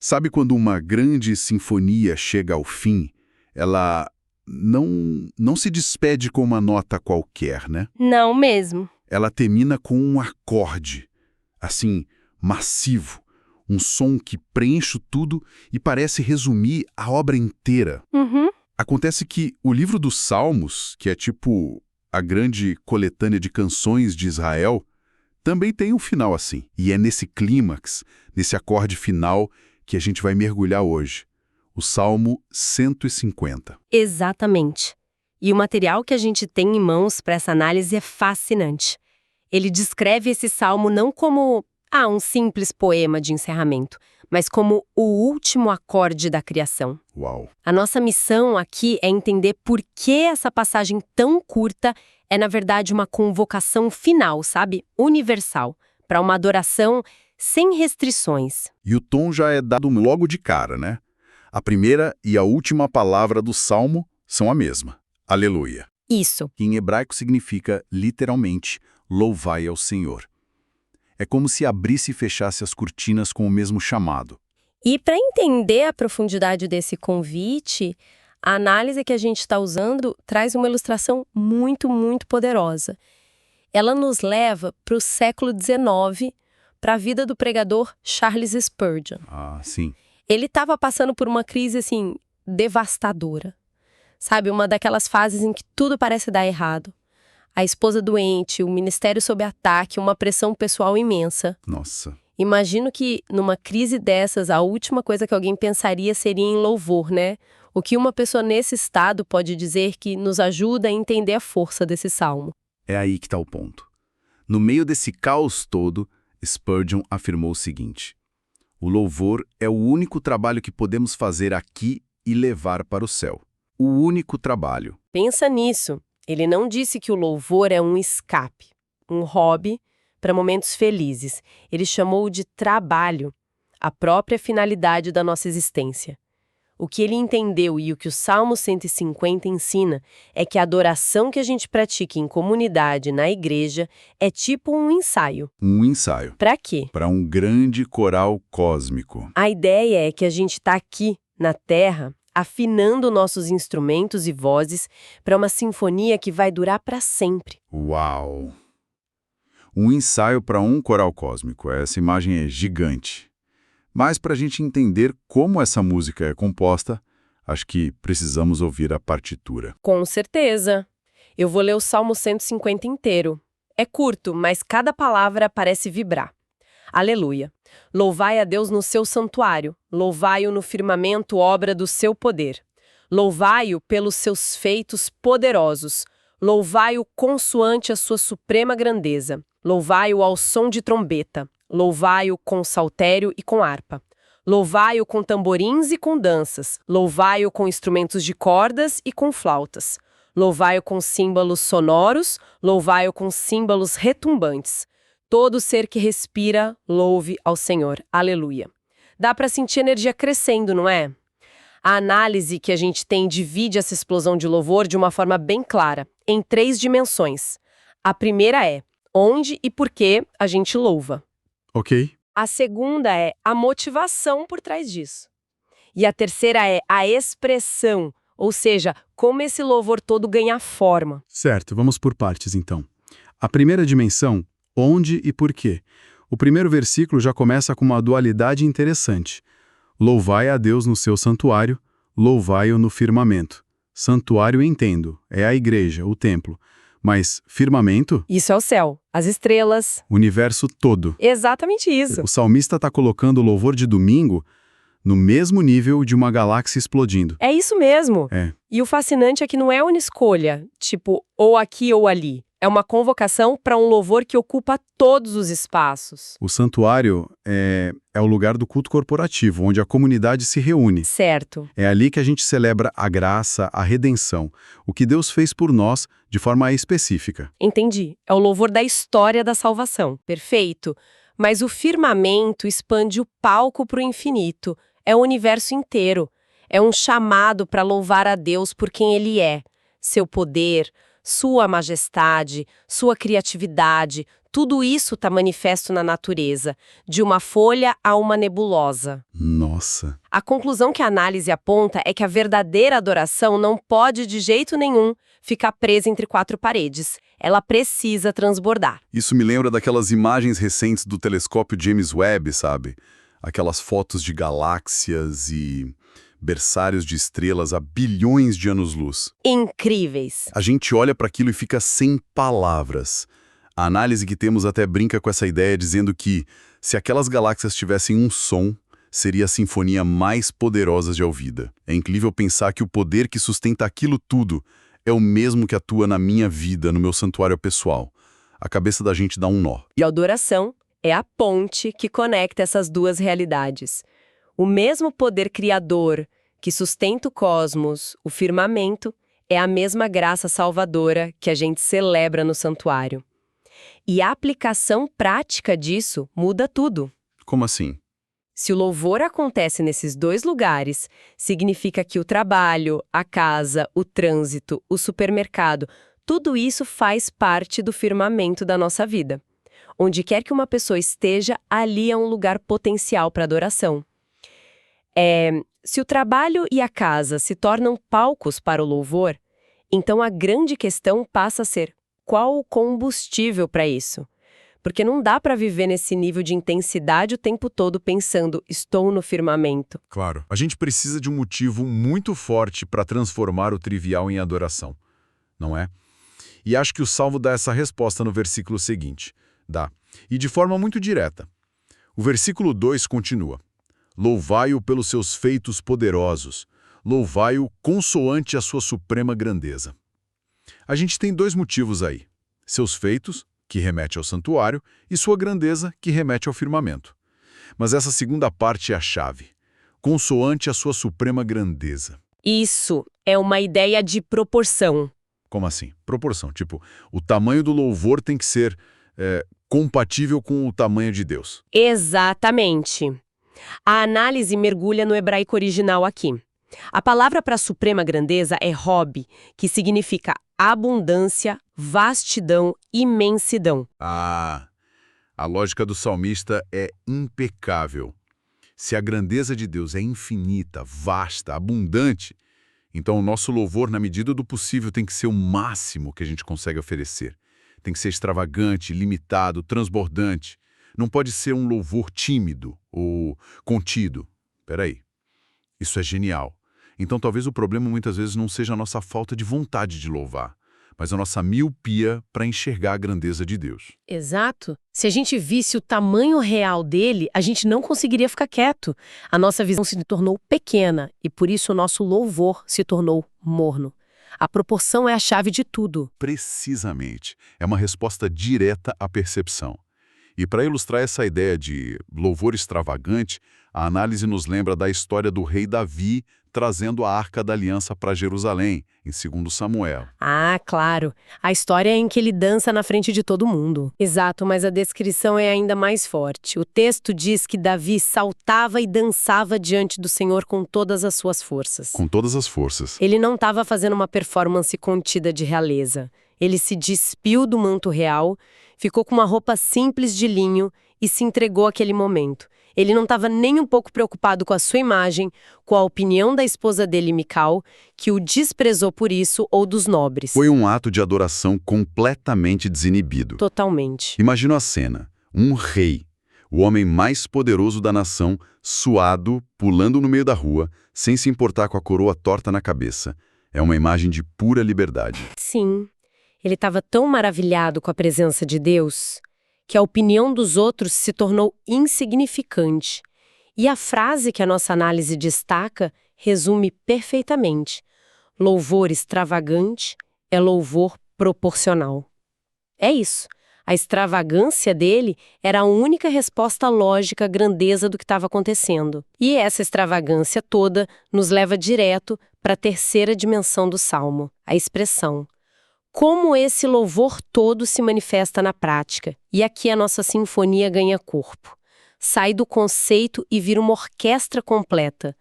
Sabe quando uma grande sinfonia chega ao fim, ela não se despede com uma nota qualquer, né? Não mesmo. Ela termina com um acorde, assim, massivo, um som que preenche tudo e parece resumir a obra inteira. Uhum. Acontece que o livro dos Salmos, que é tipo a grande coletânea de canções de Israel, também tem um final assim. E é nesse clímax, nesse acorde final, que a gente vai mergulhar hoje. O Salmo 150. Exatamente. E o material que a gente tem em mãos para essa análise é fascinante. Ele descreve esse salmo não como um simples poema de encerramento, mas como o último acorde da criação. Uau! A nossa missão aqui é entender por que essa passagem tão curta é, na verdade, uma convocação final, sabe? Universal, para uma adoração sem restrições. E o tom já é dado logo de cara, né? A primeira e a última palavra do Salmo são a mesma. Aleluia. Isso. Que em hebraico significa, literalmente, louvai ao Senhor. É como se abrisse e fechasse as cortinas com o mesmo chamado. E para entender a profundidade desse convite, a análise que a gente está usando traz uma ilustração muito, muito poderosa. Ela nos leva para o século XIX, para a vida do pregador Charles Spurgeon. Ah, sim. Ele estava passando por uma crise, assim, devastadora. Sabe, uma daquelas fases em que tudo parece dar errado. A esposa doente, o ministério sob ataque, uma pressão pessoal imensa. Nossa. Imagino que, numa crise dessas, a última coisa que alguém pensaria seria em louvor, né? O que uma pessoa nesse estado pode dizer que nos ajuda a entender a força desse salmo. É aí que está o ponto. No meio desse caos todo, Spurgeon afirmou o seguinte: o louvor é o único trabalho que podemos fazer aqui e levar para o céu. O único trabalho. Pensa nisso. Ele não disse que o louvor é um escape, um hobby para momentos felizes. Ele chamou de trabalho, a própria finalidade da nossa existência. O que ele entendeu e o que o Salmo 150 ensina é que a adoração que a gente pratica em comunidade, na igreja, é tipo um ensaio. Um ensaio. Para quê? Para um grande coral cósmico. A ideia é que a gente está aqui, na Terra, afinando nossos instrumentos e vozes para uma sinfonia que vai durar para sempre. Uau! Um ensaio para um coral cósmico. Essa imagem é gigante. Mas para a gente entender como essa música é composta, acho que precisamos ouvir a partitura. Com certeza. Eu vou ler o Salmo 150 inteiro. É curto, mas cada palavra parece vibrar. Aleluia. Louvai a Deus no seu santuário. Louvai-o no firmamento, obra do seu poder. Louvai-o pelos seus feitos poderosos. Louvai-o consoante a sua suprema grandeza. Louvai-o ao som de trombeta. Louvai-o com saltério e com harpa. Louvai-o com tamborins e com danças. Louvai-o com instrumentos de cordas e com flautas. Louvai-o com símbolos sonoros. Louvai-o com símbolos retumbantes. Todo ser que respira, louve ao Senhor. Aleluia. Dá para sentir a energia crescendo, não é? A análise que a gente tem divide essa explosão de louvor de uma forma bem clara, em 3 dimensões. A primeira é onde e por que a gente louva. Ok. A segunda é a motivação por trás disso. E a terceira é a expressão, ou seja, como esse louvor todo ganha forma. Certo, vamos por partes então. A primeira dimensão, onde e por quê. O primeiro versículo já começa com uma dualidade interessante. Louvai a Deus no seu santuário, louvai-o no firmamento. Santuário entendo, é a igreja, o templo. Mas firmamento? Isso é o céu, as estrelas. Universo todo. Exatamente isso. O salmista está colocando o louvor de domingo no mesmo nível de uma galáxia explodindo. É isso mesmo. É. E o fascinante é que não é uma escolha, tipo, ou aqui ou ali. É uma convocação para um louvor que ocupa todos os espaços. O santuário é o lugar do culto corporativo, onde a comunidade se reúne. Certo. É ali que a gente celebra a graça, a redenção, o que Deus fez por nós de forma específica. Entendi. É o louvor da história da salvação. Perfeito. Mas o firmamento expande o palco para o infinito. É o universo inteiro. É um chamado para louvar a Deus por quem Ele é. Seu poder, Sua majestade, sua criatividade, tudo isso está manifesto na natureza, de uma folha a uma nebulosa. Nossa. A conclusão que a análise aponta é que a verdadeira adoração não pode, de jeito nenhum, ficar presa entre quatro paredes. Ela precisa transbordar. Isso me lembra daquelas imagens recentes do telescópio James Webb, sabe? Aquelas fotos de galáxias e berçários de estrelas a bilhões de anos-luz. Incríveis. A gente olha para aquilo e fica sem palavras. A análise que temos até brinca com essa ideia, dizendo que, se aquelas galáxias tivessem um som, seria a sinfonia mais poderosa já ouvida. É incrível pensar que o poder que sustenta aquilo tudo é o mesmo que atua na minha vida, no meu santuário pessoal. A cabeça da gente dá um nó. E a adoração é a ponte que conecta essas duas realidades. O mesmo poder criador que sustenta o cosmos, o firmamento, é a mesma graça salvadora que a gente celebra no santuário. E a aplicação prática disso muda tudo. Como assim? Se o louvor acontece nesses dois lugares, significa que o trabalho, a casa, o trânsito, o supermercado, tudo isso faz parte do firmamento da nossa vida. Onde quer que uma pessoa esteja, ali é um lugar potencial para adoração. Se o trabalho e a casa se tornam palcos para o louvor, então a grande questão passa a ser: qual o combustível para isso? Porque não dá para viver nesse nível de intensidade o tempo todo pensando, estou no firmamento. Claro, a gente precisa de um motivo muito forte para transformar o trivial em adoração, não é? E acho que o Salmo dá essa resposta no versículo seguinte. Dá. E de forma muito direta. O versículo 2 continua: Louvai-o pelos seus feitos poderosos, louvai-o consoante a sua suprema grandeza. A gente tem dois motivos aí: seus feitos, que remete ao santuário, e sua grandeza, que remete ao firmamento. Mas essa segunda parte é a chave: consoante a sua suprema grandeza. Isso é uma ideia de proporção. Como assim? Proporção. Tipo, o tamanho do louvor tem que ser compatível com o tamanho de Deus. Exatamente. A análise mergulha no hebraico original aqui. A palavra para suprema grandeza é hob, que significa abundância, vastidão, imensidão. Ah, a lógica do salmista é impecável. Se a grandeza de Deus é infinita, vasta, abundante, então o nosso louvor, na medida do possível, tem que ser o máximo que a gente consegue oferecer. Tem que ser extravagante, limitado, transbordante. Não pode ser um louvor tímido ou contido. Peraí, isso é genial. Então talvez o problema muitas vezes não seja a nossa falta de vontade de louvar, mas a nossa miopia para enxergar a grandeza de Deus. Exato. Se a gente visse o tamanho real dele, a gente não conseguiria ficar quieto. A nossa visão se tornou pequena e por isso o nosso louvor se tornou morno. A proporção é a chave de tudo. Precisamente. É uma resposta direta à percepção. E para ilustrar essa ideia de louvor extravagante, a análise nos lembra da história do rei Davi trazendo a Arca da Aliança para Jerusalém, em 2 Samuel. Ah, claro. A história é em que ele dança na frente de todo mundo. Exato, mas a descrição é ainda mais forte. O texto diz que Davi saltava e dançava diante do Senhor com todas as suas forças. Com todas as forças. Ele não estava fazendo uma performance contida de realeza. Ele se despiu do manto real, ficou com uma roupa simples de linho e se entregou àquele momento. Ele não estava nem um pouco preocupado com a sua imagem, com a opinião da esposa dele, Mical, que o desprezou por isso, ou dos nobres. Foi um ato de adoração completamente desinibido. Totalmente. Imagina a cena. Um rei, o homem mais poderoso da nação, suado, pulando no meio da rua, sem se importar com a coroa torta na cabeça. É uma imagem de pura liberdade. Sim. Ele estava tão maravilhado com a presença de Deus que a opinião dos outros se tornou insignificante. E a frase que a nossa análise destaca resume perfeitamente: louvor extravagante é louvor proporcional. É isso. A extravagância dele era a única resposta lógica à grandeza do que estava acontecendo. E essa extravagância toda nos leva direto para a terceira dimensão do Salmo, a expressão. Como esse louvor todo se manifesta na prática. E aqui a nossa sinfonia ganha corpo. Sai do conceito e vira uma orquestra completa.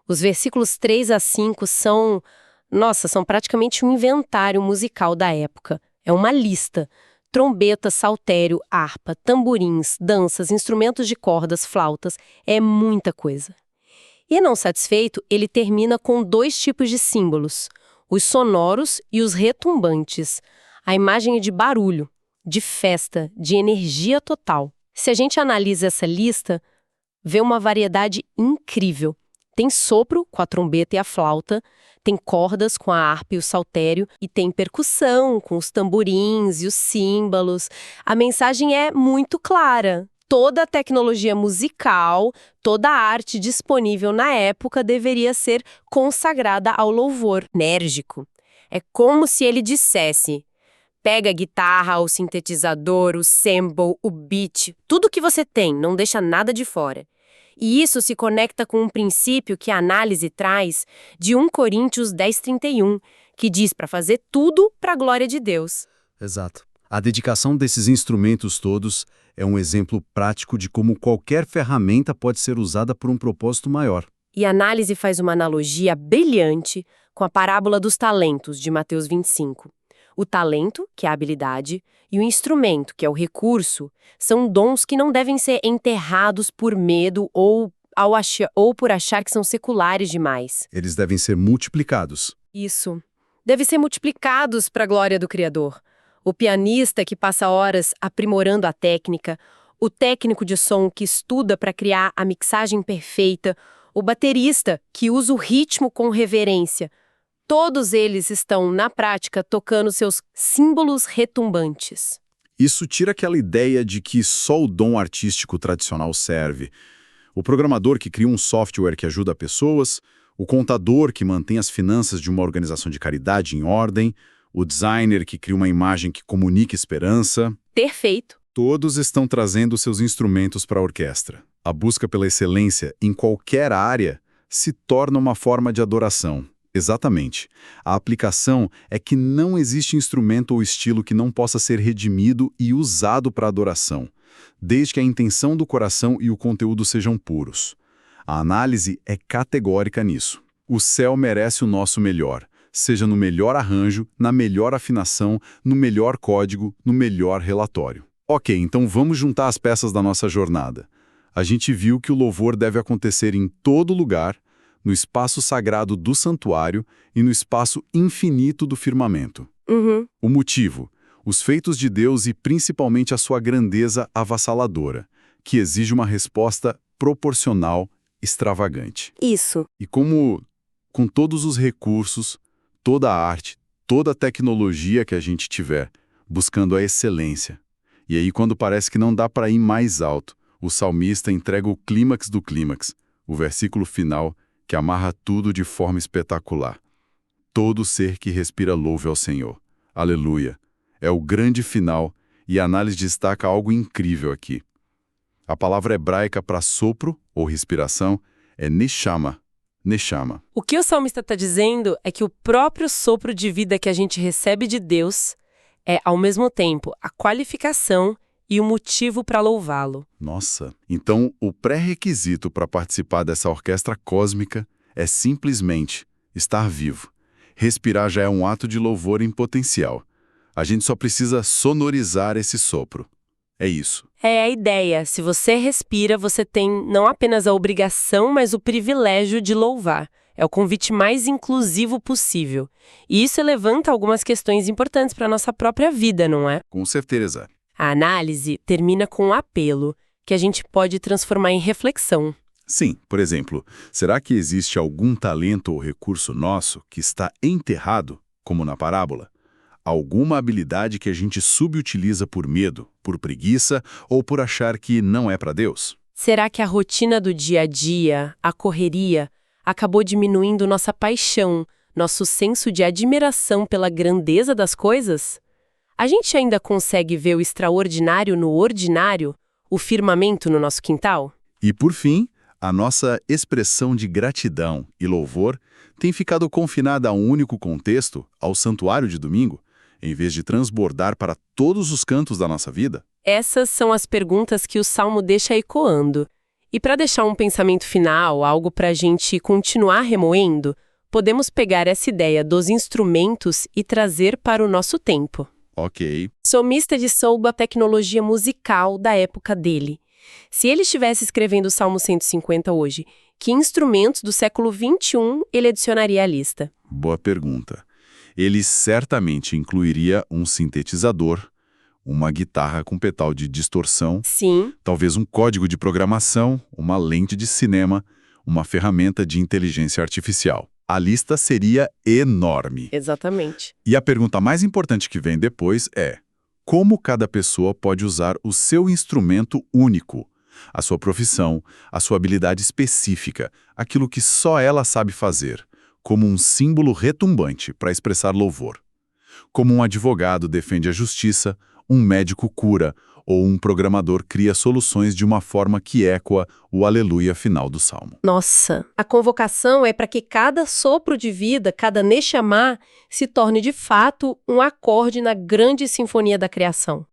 Os versículos 3 a 5 são, Nossa, são praticamente um inventário musical da época. É uma lista. Trombeta, saltério, harpa, tamborins, danças, instrumentos de cordas, flautas. É muita coisa. E não satisfeito, ele termina com 2 tipos de símbolos: os sonoros e os retumbantes. A imagem é de barulho, de festa, de energia total. Se a gente analisa essa lista, vê uma variedade incrível. Tem sopro, com a trombeta e a flauta, tem cordas, com a harpa e o saltério, e tem percussão, com os tamborins e os símbolos. A mensagem é muito clara. Toda a tecnologia musical, toda a arte disponível na época deveria ser consagrada ao louvor enérgico. É como se ele dissesse: pega a guitarra, o sintetizador, o sample, o beat, tudo que você tem, não deixa nada de fora. E isso se conecta com um princípio que a análise traz de 1 Coríntios 10:31, que diz para fazer tudo para a glória de Deus. Exato. A dedicação desses instrumentos todos é um exemplo prático de como qualquer ferramenta pode ser usada por um propósito maior. E a análise faz uma analogia brilhante com a parábola dos talentos de Mateus 25. O talento, que é a habilidade, e o instrumento, que é o recurso, são dons que não devem ser enterrados por medo ou por achar que são seculares demais. Eles devem ser multiplicados. Isso. Devem ser multiplicados para a glória do Criador. O pianista que passa horas aprimorando a técnica, o técnico de som que estuda para criar a mixagem perfeita, o baterista que usa o ritmo com reverência. Todos eles estão, na prática, tocando seus símbolos retumbantes. Isso tira aquela ideia de que só o dom artístico tradicional serve. O programador que cria um software que ajuda pessoas, o contador que mantém as finanças de uma organização de caridade em ordem, o designer que cria uma imagem que comunica esperança. Perfeito. Todos estão trazendo seus instrumentos para a orquestra. A busca pela excelência em qualquer área se torna uma forma de adoração. Exatamente. A aplicação é que não existe instrumento ou estilo que não possa ser redimido e usado para adoração, desde que a intenção do coração e o conteúdo sejam puros. A análise é categórica nisso. O céu merece o nosso melhor, seja no melhor arranjo, na melhor afinação, no melhor código, no melhor relatório. Ok, então vamos juntar as peças da nossa jornada. A gente viu que o louvor deve acontecer em todo lugar, no espaço sagrado do santuário e no espaço infinito do firmamento. O motivo: os feitos de Deus e principalmente a sua grandeza avassaladora, que exige uma resposta proporcional, extravagante. Isso. E como, com todos os recursos, toda a arte, toda a tecnologia que a gente tiver, buscando a excelência. E aí, quando parece que não dá para ir mais alto, o salmista entrega o clímax do clímax, o versículo final, que amarra tudo de forma espetacular. Todo ser que respira louve ao Senhor. Aleluia. É o grande final, e a análise destaca algo incrível aqui. A palavra hebraica para sopro ou respiração é neshama. Neshama. O que o salmista está dizendo é que o próprio sopro de vida que a gente recebe de Deus é, ao mesmo tempo, a qualificação e o motivo para louvá-lo. Nossa, então o pré-requisito para participar dessa orquestra cósmica é simplesmente estar vivo. Respirar já é um ato de louvor em potencial. A gente só precisa sonorizar esse sopro. É isso. É a ideia. Se você respira, você tem não apenas a obrigação, mas o privilégio de louvar. É o convite mais inclusivo possível. E isso levanta algumas questões importantes para a nossa própria vida, não é? Com certeza. A análise termina com um apelo, que a gente pode transformar em reflexão. Sim, por exemplo, será que existe algum talento ou recurso nosso que está enterrado, como na parábola? Alguma habilidade que a gente subutiliza por medo, por preguiça ou por achar que não é para Deus? Será que a rotina do dia a dia, a correria, acabou diminuindo nossa paixão, nosso senso de admiração pela grandeza das coisas? A gente ainda consegue ver o extraordinário no ordinário, o firmamento no nosso quintal? E, por fim, a nossa expressão de gratidão e louvor tem ficado confinada a um único contexto, ao santuário de domingo, em vez de transbordar para todos os cantos da nossa vida? Essas são as perguntas que o Salmo deixa ecoando. E para deixar um pensamento final, algo para a gente continuar remoendo, podemos pegar essa ideia dos instrumentos e trazer para o nosso tempo. Ok. O salmista dissolve a tecnologia musical da época dele. Se ele estivesse escrevendo o Salmo 150 hoje, que instrumentos do século XXI ele adicionaria à lista? Boa pergunta. Ele certamente incluiria um sintetizador, uma guitarra com pedal de distorção, Sim, talvez um código de programação, uma lente de cinema, uma ferramenta de inteligência artificial. A lista seria enorme. exatamente. E a pergunta mais importante que vem depois é: como cada pessoa pode usar o seu instrumento único, a sua profissão, a sua habilidade específica, aquilo que só ela sabe fazer, como um símbolo retumbante para expressar louvor? Como um advogado defende a justiça, um médico cura, ou um programador cria soluções de uma forma que ecoa o aleluia final do Salmo. Nossa, a convocação é para que cada sopro de vida, cada Neshama, se torne de fato um acorde na grande sinfonia da criação.